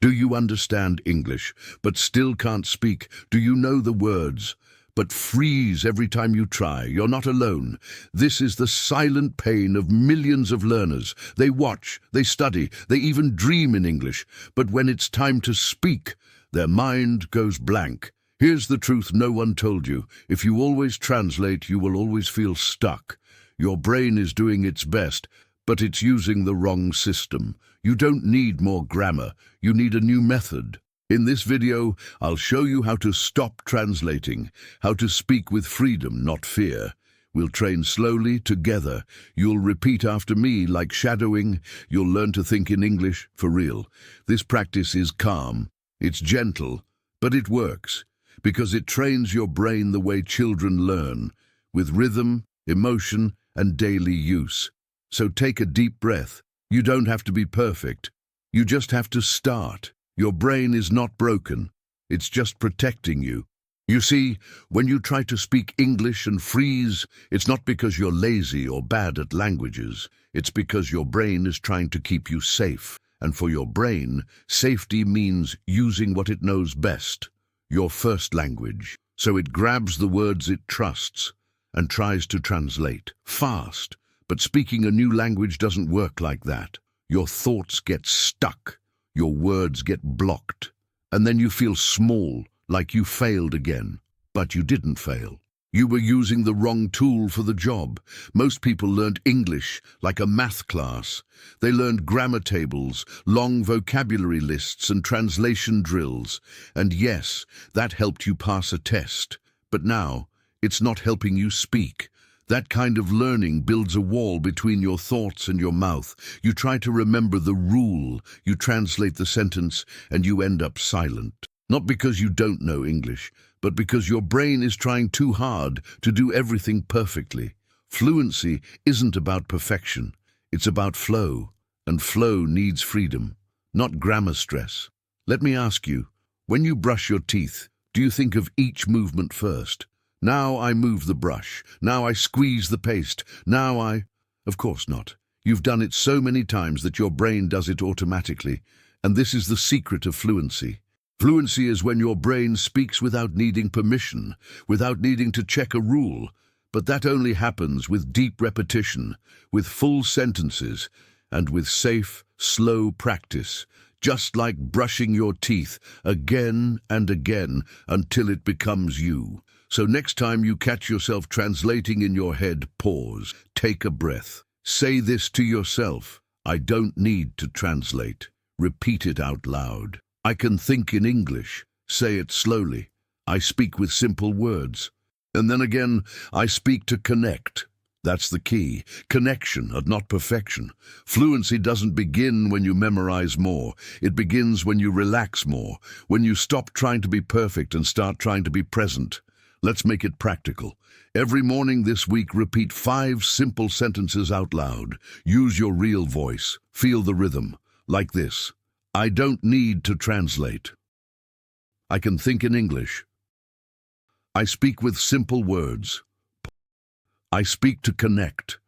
Do you understand English, but still can't speak? Do you know the words, but freeze every time you try? You're not alone. This is the silent pain of millions of learners. They watch, they study, they even dream in English, but when it's time to speak, their mind goes blank. Here's the truth no one told you. If you always translate, you will always feel stuck. Your brain is doing its best, but it's using the wrong system. You don't need more grammar, you need a new method. In this video, I'll show you how to stop translating, how to speak with freedom, not fear. We'll train slowly, together. You'll repeat after me like shadowing. You'll learn to think in English for real. This practice is calm, it's gentle, but it works, because it trains your brain the way children learn, with rhythm, emotion, and daily use. So take a deep breath. You don't have to be perfect. You just have to start. Your brain is not broken. It's just protecting you. You see, when you try to speak English and freeze, it's not because you're lazy or bad at languages. It's because your brain is trying to keep you safe. And for your brain, safety means using what it knows best, your first language. So it grabs the words it trusts and tries to translate fast. But speaking a new language doesn't work like that. Your thoughts get stuck, your words get blocked, and then you feel small, like you failed again. But you didn't fail. You were using the wrong tool for the job. Most people learned English like a math class. They learned grammar tables, long vocabulary lists, and translation drills. And yes, that helped you pass a test. But now, it's not helping you speak. That kind of learning builds a wall between your thoughts and your mouth. You try to remember the rule, you translate the sentence, and you end up silent. Not because you don't know English, but because your brain is trying too hard to do everything perfectly. Fluency isn't about perfection, it's about flow, and flow needs freedom, not grammar stress. Let me ask you, when you brush your teeth, do you think of each movement first? Now I move the brush. Now I squeeze the paste. Now I... Of course not. You've done it so many times that your brain does it automatically. And this is the secret of fluency. Fluency is when your brain speaks without needing permission, without needing to check a rule. But that only happens with deep repetition, with full sentences, and with safe, slow practice. Just like brushing your teeth again and again until it becomes you. So next time you catch yourself translating in your head, pause, take a breath. Say this to yourself: I don't need to translate. Repeat it out loud. I can think in English. Say it slowly. I speak with simple words. And then again, I speak to connect. That's the key. Connection and not perfection. Fluency doesn't begin when you memorize more. It begins when you relax more, when you stop trying to be perfect and start trying to be present. Let's make it practical. Every morning this week, repeat 5 simple sentences out loud. Use your real voice. Feel the rhythm. Like this. I don't need to translate. I can think in English. I speak with simple words. I speak to connect.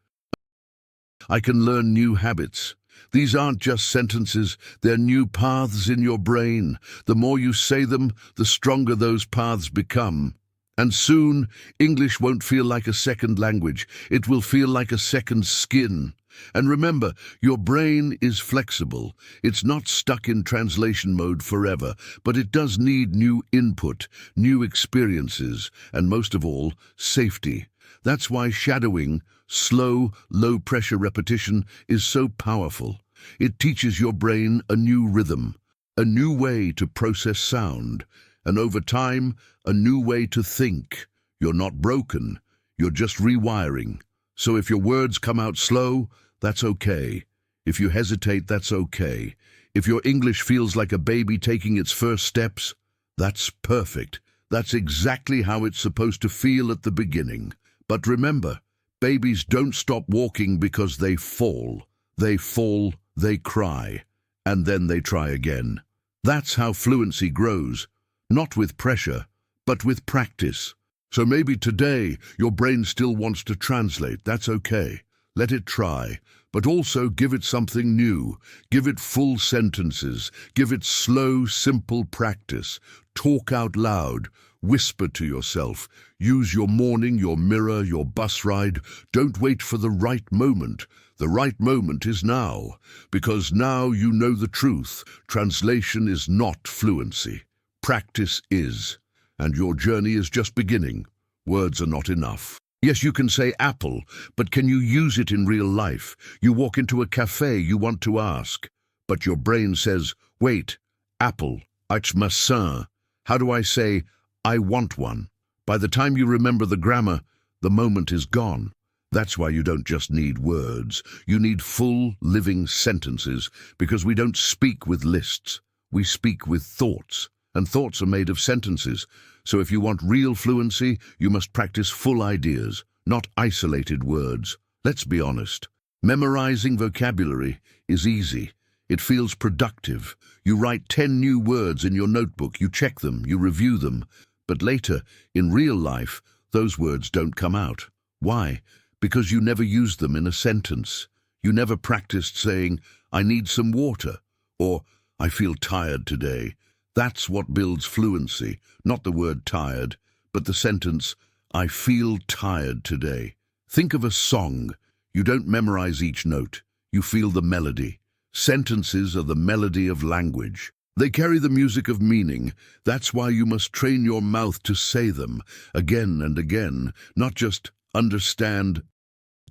I can learn new habits. These aren't just sentences, they're new paths in your brain. The more you say them, the stronger those paths become. And soon, English won't feel like a second language. It will feel like a second skin. And remember, your brain is flexible. It's not stuck in translation mode forever, but it does need new input, new experiences, and most of all, safety. That's why shadowing, slow, low-pressure repetition, is so powerful. It teaches your brain a new rhythm, a new way to process sound, and over time, a new way to think. You're not broken, you're just rewiring. So if your words come out slow, that's okay. If you hesitate, that's okay. If your English feels like a baby taking its first steps, that's perfect. That's exactly how it's supposed to feel at the beginning. But remember, babies don't stop walking because they fall. They fall, they cry, and then they try again. That's how fluency grows. Not with pressure, but with practice. So maybe today your brain still wants to translate. That's okay. Let it try. but also give it something new. Give it full sentences. Give it slow, simple practice. Talk out loud. Whisper to yourself. Use your morning, your mirror, your bus ride. Don't wait for the right moment. The right moment is now, because now you know the truth. Translation is not fluency. Practice is. And your journey is just beginning. Words are not enough. Yes, you can say apple, but can you use it in real life? You walk into a cafe, you want to ask, but your brain says, wait, apple, ich maçã. How do I say, I want one? By the time you remember the grammar, the moment is gone. That's why you don't just need words. You need full, living sentences, because we don't speak with lists. We speak with thoughts, and thoughts are made of sentences. So if you want real fluency, you must practice full ideas, not isolated words. Let's be honest. Memorizing vocabulary is easy. It feels productive. You write 10 new words in your notebook, you check them, you review them. But later, in real life, those words don't come out. Why? Because you never used them in a sentence. You never practiced saying, I need some water, or I feel tired today. That's what builds fluency, not the word tired, but the sentence, I feel tired today. Think of a song. You don't memorize each note. You feel the melody. Sentences are the melody of language. They carry the music of meaning. That's why you must train your mouth to say them again and again, not just understand,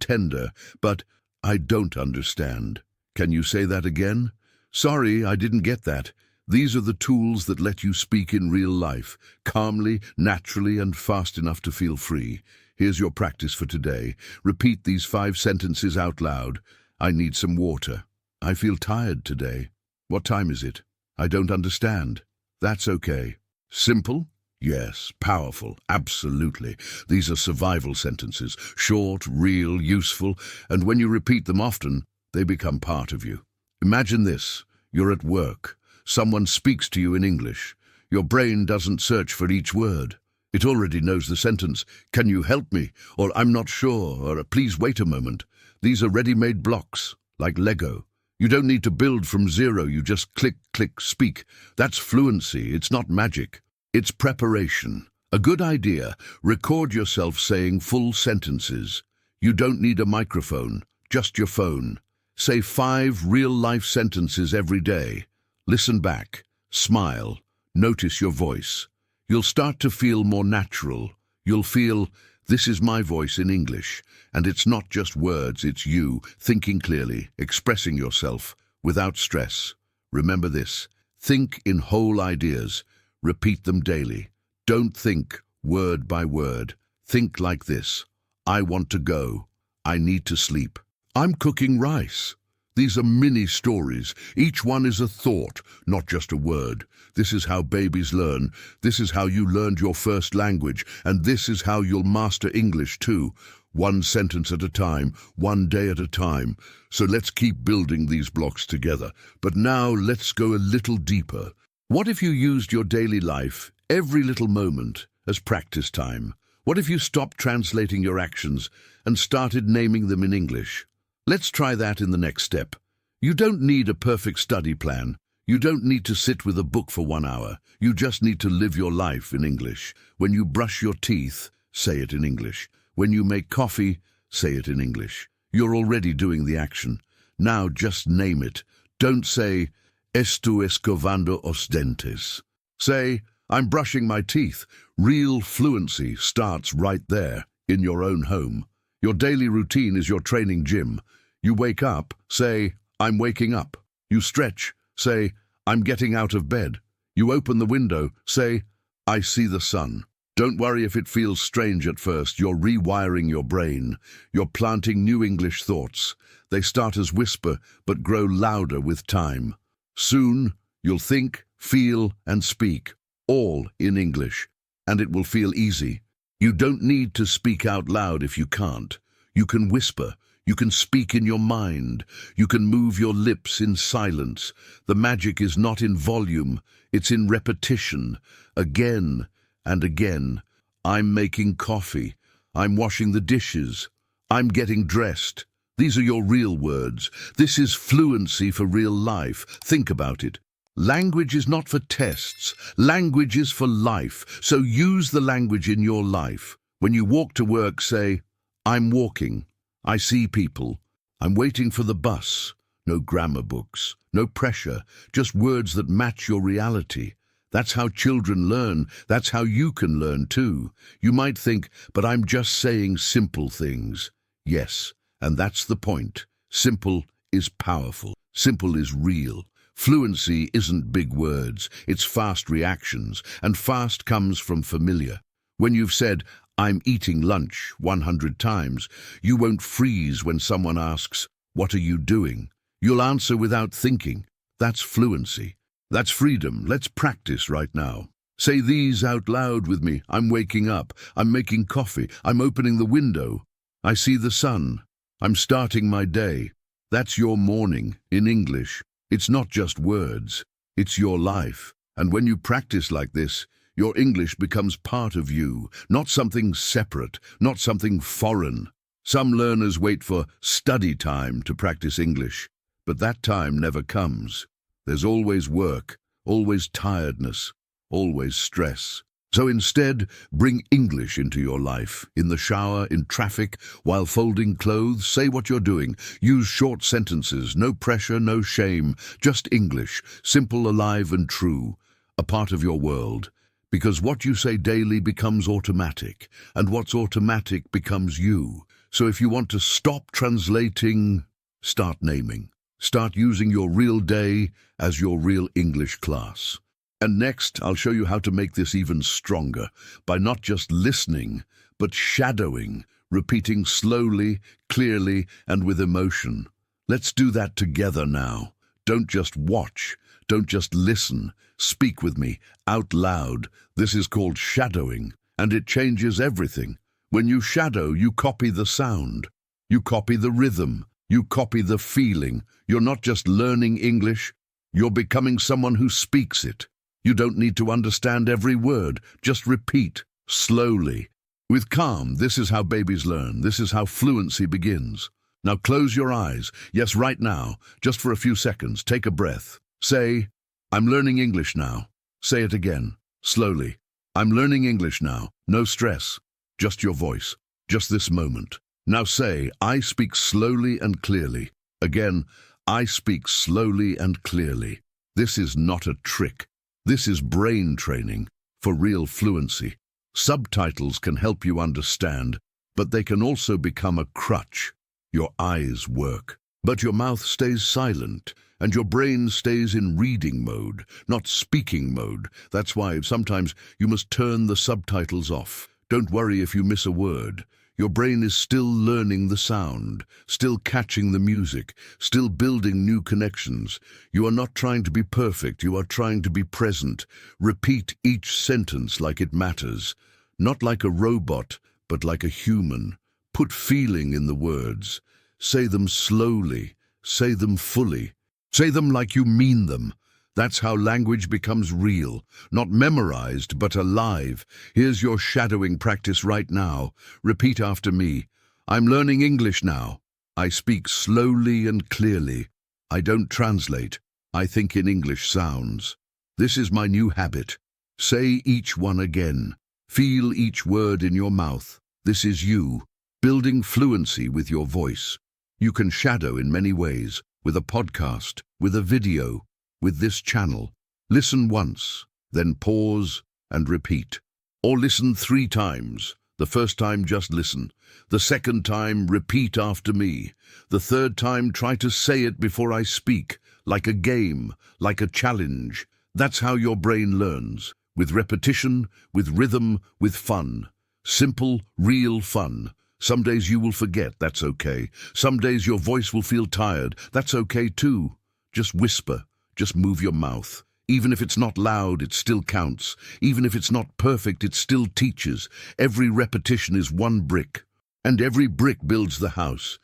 tender, but I don't understand. Can you say that again? Sorry, I didn't get that. These are the tools that let you speak in real life, calmly, naturally, and fast enough to feel free. Here's your practice for today. Repeat these 5 sentences out loud. I need some water. I feel tired today. What time is it? I don't understand. That's okay. Simple? Yes. Powerful? Absolutely. These are survival sentences. Short, real, useful, and when you repeat them often, they become part of you. Imagine this. You're at work. Someone speaks to you in English. Your brain doesn't search for each word. It already knows the sentence, can you help me? Or I'm not sure, or please wait a moment. These are ready-made blocks, like Lego. You don't need to build from zero, you just click, click, speak. That's fluency, it's not magic. It's preparation. A good idea, record yourself saying full sentences. You don't need a microphone, just your phone. Say 5 real-life sentences every day. Listen back, smile, notice your voice. You'll start to feel more natural. You'll feel, this is my voice in English, and it's not just words, it's you, thinking clearly, expressing yourself, without stress. Remember this, think in whole ideas, repeat them daily. Don't think word by word. Think like this, I want to go, I need to sleep, I'm cooking rice. These are mini stories. Each one is a thought, not just a word. This is how babies learn. This is how you learned your first language. And this is how you'll master English too. 1 sentence at a time, 1 day at a time. So let's keep building these blocks together. But now let's go a little deeper. What if you used your daily life, every little moment, as practice time? What if you stopped translating your actions and started naming them in English? Let's try that in the next step. You don't need a perfect study plan. You don't need to sit with a book for 1 hour. You just need to live your life in English. When you brush your teeth, say it in English. When you make coffee, say it in English. You're already doing the action. Now just name it. Don't say, estoy escovando os dentes. Say, I'm brushing my teeth. Real fluency starts right there, in your own home. Your daily routine is your training gym. You wake up, say, I'm waking up. You stretch, say, I'm getting out of bed. You open the window, say, I see the sun. Don't worry if it feels strange at first. You're rewiring your brain. You're planting new English thoughts. They start as whisper, but grow louder with time. Soon, you'll think, feel, and speak, all in English, and it will feel easy. You don't need to speak out loud if you can't. You can whisper. You can speak in your mind. You can move your lips in silence. The magic is not in volume. It's in repetition. Again and again. I'm making coffee. I'm washing the dishes. I'm getting dressed. These are your real words. This is fluency for real life. Think about it. Language is not for tests. Language is for life. So use the language in your life. When you walk to work, say, I'm walking. I see people. I'm waiting for the bus. No grammar books. No pressure. Just words that match your reality. That's how children learn. That's how you can learn too. You might think, but I'm just saying simple things. Yes, and that's the point. Simple is powerful. Simple is real. Fluency isn't big words. It's fast reactions, and fast comes from familiar. When you've said, I'm eating lunch 100 times, you won't freeze when someone asks, what are you doing? You'll answer without thinking. That's fluency. That's freedom. Let's practice right now. Say these out loud with me. I'm waking up. I'm making coffee. I'm opening the window. I see the sun. I'm starting my day. That's your morning in English. It's not just words. It's your life. And when you practice like this, your English becomes part of you, not something separate, not something foreign. Some learners wait for study time to practice English, but that time never comes. There's always work, always tiredness, always stress. So instead, bring English into your life. In the shower, in traffic, while folding clothes, say what you're doing. Use short sentences, no pressure, no shame. Just English, simple, alive and true. A part of your world. Because what you say daily becomes automatic, and what's automatic becomes you. So if you want to stop translating, start naming. Start using your real day as your real English class. And next, I'll show you how to make this even stronger by not just listening, but shadowing, repeating slowly, clearly, and with emotion. Let's do that together now. Don't just watch. Don't just listen. Speak with me, out loud. This is called shadowing, and it changes everything. When you shadow, you copy the sound. You copy the rhythm. You copy the feeling. You're not just learning English. You're becoming someone who speaks it. You don't need to understand every word. Just repeat, slowly. With calm, this is how babies learn. This is how fluency begins. Now close your eyes. Yes, right now. Just for a few seconds. Take a breath. Say, I'm learning English now. Say it again, slowly. I'm learning English now. No stress. Just your voice. Just this moment. Now say, I speak slowly and clearly. Again, I speak slowly and clearly. This is not a trick. This is brain training for real fluency. Subtitles can help you understand, but they can also become a crutch. Your eyes work, but your mouth stays silent, and your brain stays in reading mode, not speaking mode. That's why sometimes you must turn the subtitles off. Don't worry if you miss a word. Your brain is still learning the sound, still catching the music, still building new connections. You are not trying to be perfect, you are trying to be present. Repeat each sentence like it matters. Not like a robot, but like a human. Put feeling in the words. Say them slowly. Say them fully. Say them like you mean them. That's how language becomes real, not memorized, but alive. Here's your shadowing practice right now. Repeat after me. I'm learning English now. I speak slowly and clearly. I don't translate. I think in English sounds. This is my new habit. Say each one again. Feel each word in your mouth. This is you, building fluency with your voice. You can shadow in many ways, with a podcast, with a video, with this channel. Listen once, then pause and repeat. Or listen 3 times. The first time, just listen. The second time, repeat after me. The third time, try to say it before I speak, like a game, like a challenge. That's how your brain learns, with repetition, with rhythm, with fun. Simple, real fun. Some days you will forget, that's okay. Some days your voice will feel tired, that's okay too. Just whisper. Just move your mouth. Even if it's not loud, it still counts. Even if it's not perfect, it still teaches. Every repetition is one brick. And every brick builds the house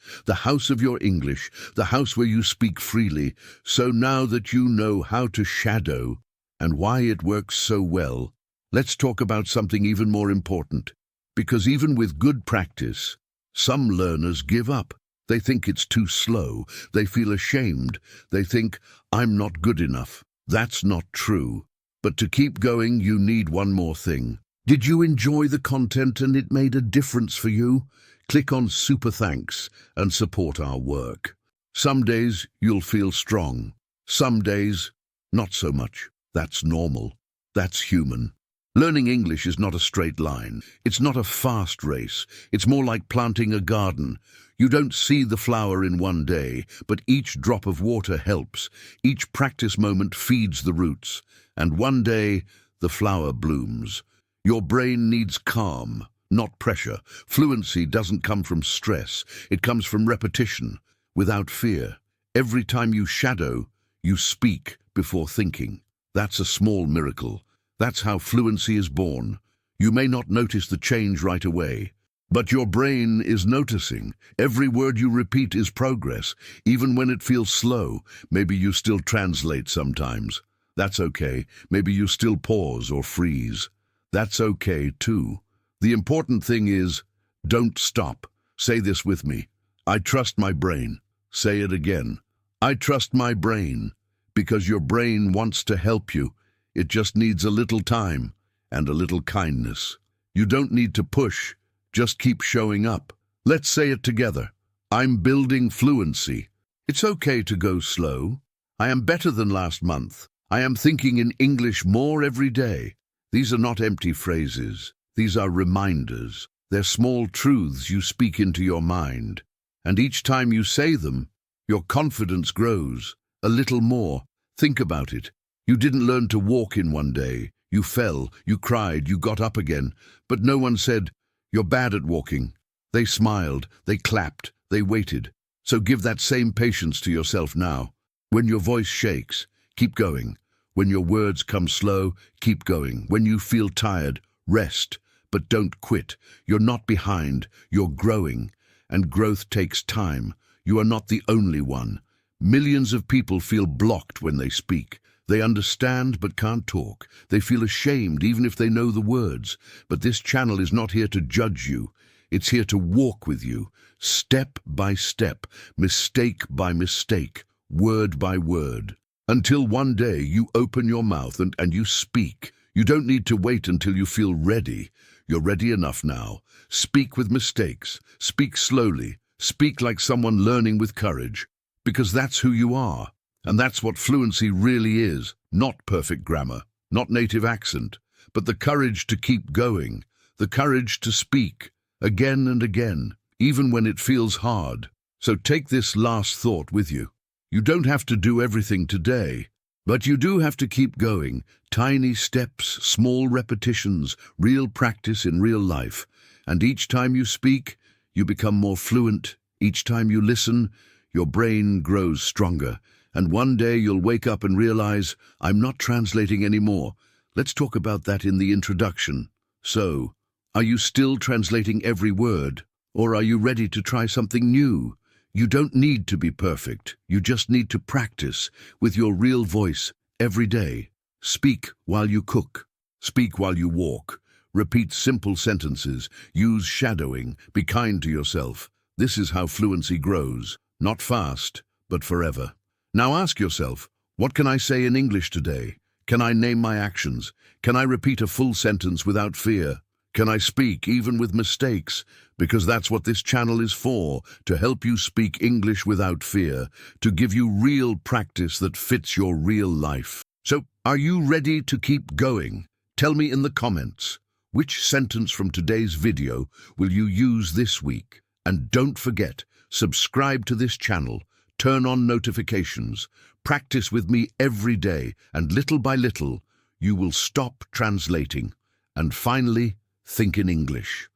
of your English, the house where you speak freely. So now that you know how to shadow and why it works so well, let's talk about something even more important. Because even with good practice, some learners give up. They think it's too slow. They feel ashamed. They think, I'm not good enough. That's not true. But to keep going, you need one more thing. Did you enjoy the content and it made a difference for you? Click on Super Thanks and support our work. Some days you'll feel strong. Some days, not so much. That's normal. That's human. Learning English is not a straight line. It's not a fast race. It's more like planting a garden. You don't see the flower in one day, but each drop of water helps. Each practice moment feeds the roots. And one day, the flower blooms. Your brain needs calm, not pressure. Fluency doesn't come from stress. It comes from repetition, without fear. Every time you shadow, you speak before thinking. That's a small miracle. That's how fluency is born. You may not notice the change right away, but your brain is noticing. Every word you repeat is progress, even when it feels slow. Maybe you still translate sometimes. That's okay. Maybe you still pause or freeze. That's okay too. The important thing is, don't stop. Say this with me. I trust my brain. Say it again. I trust my brain, because your brain wants to help you. It just needs a little time and a little kindness. You don't need to push, just keep showing up. Let's say it together. I'm building fluency. It's okay to go slow. I am better than last month. I am thinking in English more every day. These are not empty phrases. These are reminders. They're small truths you speak into your mind. And each time you say them, your confidence grows a little more. Think about it. You didn't learn to walk in one day. You fell, you cried, you got up again. But no one said, you're bad at walking. They smiled, they clapped, they waited. So give that same patience to yourself now. When your voice shakes, keep going. When your words come slow, keep going. When you feel tired, rest. But don't quit. You're not behind, you're growing. And growth takes time. You are not the only one. Millions of people feel blocked when they speak. They understand but can't talk. They feel ashamed even if they know the words. But this channel is not here to judge you. It's here to walk with you, step by step, mistake by mistake, word by word. Until one day you open your mouth and you speak. You don't need to wait until you feel ready. You're ready enough now. Speak with mistakes. Speak slowly. Speak like someone learning with courage. Because that's who you are. And that's what fluency really is. Not perfect grammar, not native accent, but the courage to keep going, the courage to speak again and again, even when it feels hard. So take this last thought with you. You don't have to do everything today, but you do have to keep going. Tiny steps, small repetitions, real practice in real life. And each time you speak, you become more fluent. Each time you listen, your brain grows stronger. And one day you'll wake up and realize, I'm not translating anymore. Let's talk about that in the introduction. So, are you still translating every word? Or are you ready to try something new? You don't need to be perfect. You just need to practice with your real voice every day. Speak while you cook. Speak while you walk. Repeat simple sentences. Use shadowing. Be kind to yourself. This is how fluency grows. Not fast, but forever. Now ask yourself, what can I say in English today? Can I name my actions? Can I repeat a full sentence without fear? Can I speak even with mistakes? Because that's what this channel is for, to help you speak English without fear, to give you real practice that fits your real life. So, are you ready to keep going? Tell me in the comments, which sentence from today's video will you use this week? And don't forget, subscribe to this channel. Turn on notifications. Practice with me every day, and little by little, you will stop translating. And finally, think in English.